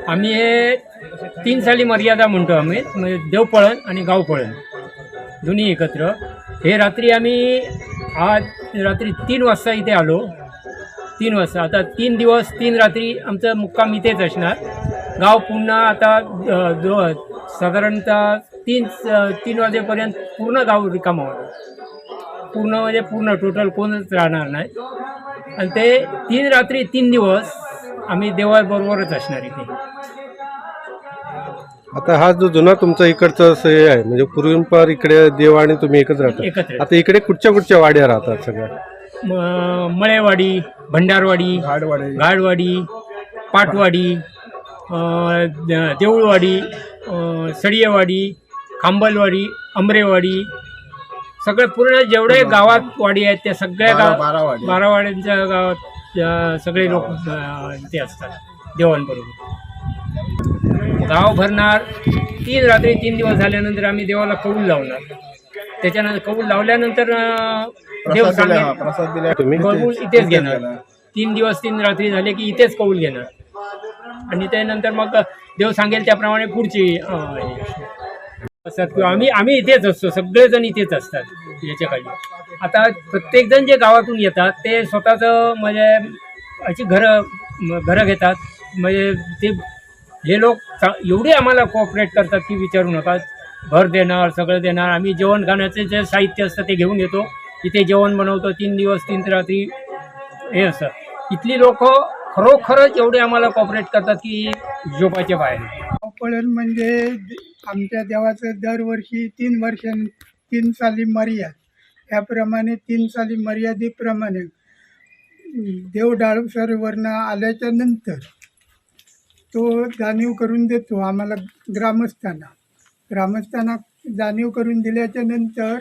आम्ही हे 3 साली मर्यादा म्हणतो आम्ही, म्हणजे देवपळण आणि गावपळण दोन्ही एकत्र. हे रात्री आम्ही आज रात्री 3 वाजता इथे आलो. 3 वाजता आता 3 दिवस 3 रात्री आमचा मुक्काम इथेच असणार. गाव पुन्हा आता साधारणतः 3 वाजेपर्यंत पूर्ण गाव रिकामं होतं. पूर्ण म्हणजे पूर्ण टोटल कोणच राहणार नाही. आणि ते 3 रात्री 3 दिवस आम्ही देवाबरोबरच असणार इथे. आता हा जो जुना तुमचा इकडचा हे आहे म्हणजे पूर्वीपार इकडे देव आणि तुम्ही एकच राहता. एकत्र आता इकडे कुठच्या वाड्या राहतात सगळ्या? मळेवाडी, भंडारवाडी, गाडवाडी, पाटवाडी, देऊळवाडी, सडियेवाडी, खांबलवाडी, अमरेवाडी, सगळे पूर्ण जेवढे गावात वाडी आहेत त्या सगळ्या 12 वाड्यांच्या गावात सगळे लोक ते असतात देवांबरोबर. गाव भरणार. 3 रात्री 3 दिवस झाल्यानंतर आम्ही देवाला कौल लावणार. त्याच्यानंतर कौल लावल्यानंतर देव सांगेल तुम्ही कौल इथेच घेणार. 3 दिवस 3 रात्री झाले की इथेच कौल घेणार. आणि त्यानंतर मग देव सांगेल त्याप्रमाणे पुढची असतात. किंवा आम्ही इथेच असतो. सगळेजण इथेच असतात याच्या खाली. आता प्रत्येकजण जे गावातून येतात ते स्वतःचं म्हणजे अशी घरं घेतात. म्हणजे ते हे लोक एवढे आम्हाला कोऑपरेट करतात की विचारू नका. घर देणार, सगळं देणार. आम्ही जेवण खाण्याचे जे साहित्य असतं ते घेऊन येतो. इथे जेवण बनवतो. 3 दिवस 3 रात्री हे असतं. इथली लोक खरोखरच एवढे आम्हाला कोऑपरेट करतात की झोपायच्या बाहेर. गावपळण म्हणजे आमच्या देवाचं दरवर्षी 3 साली मर्याद. त्याप्रमाणे 3 साली मर्यादेप्रमाणे देव डाळसरवरनं आल्याच्या नंतर तो जाणीव करून देतो आम्हाला ग्रामस्थांना जाणीव करून दिल्याच्या नंतर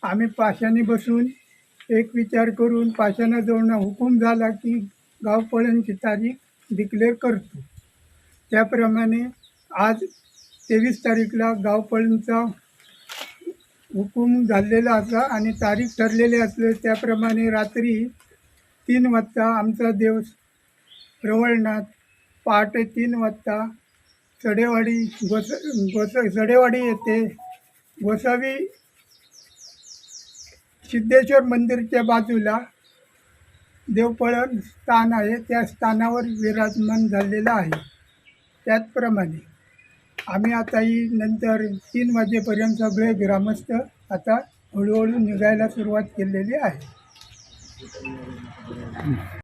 आम्ही पाशाने बसून एक विचार करून पाशाणाजवळनं हुकूम झाला की गावपळणची तारीख डिक्लेअर करतो. त्याप्रमाणे आज 23 तारीखला गावपळणचा हुकूम झालेला असा आणि तारीख ठरलेली असले त्याप्रमाणे रात्री 3 वाजता आमचा देव रवळनाथ पहाटे 3 वाजता सडेवाडी येथे गोसावी सिद्धेश्वर मंदिरच्या बाजूला देवपळण स्थान आहे त्या स्थानावर विराजमान झालेला आहे. त्याचप्रमाणे आम्ही आताही नंतर 3 वाजेपर्यंत सगळे ग्रामस्थ आता हळूहळू निघायला सुरुवात केलेली आहे.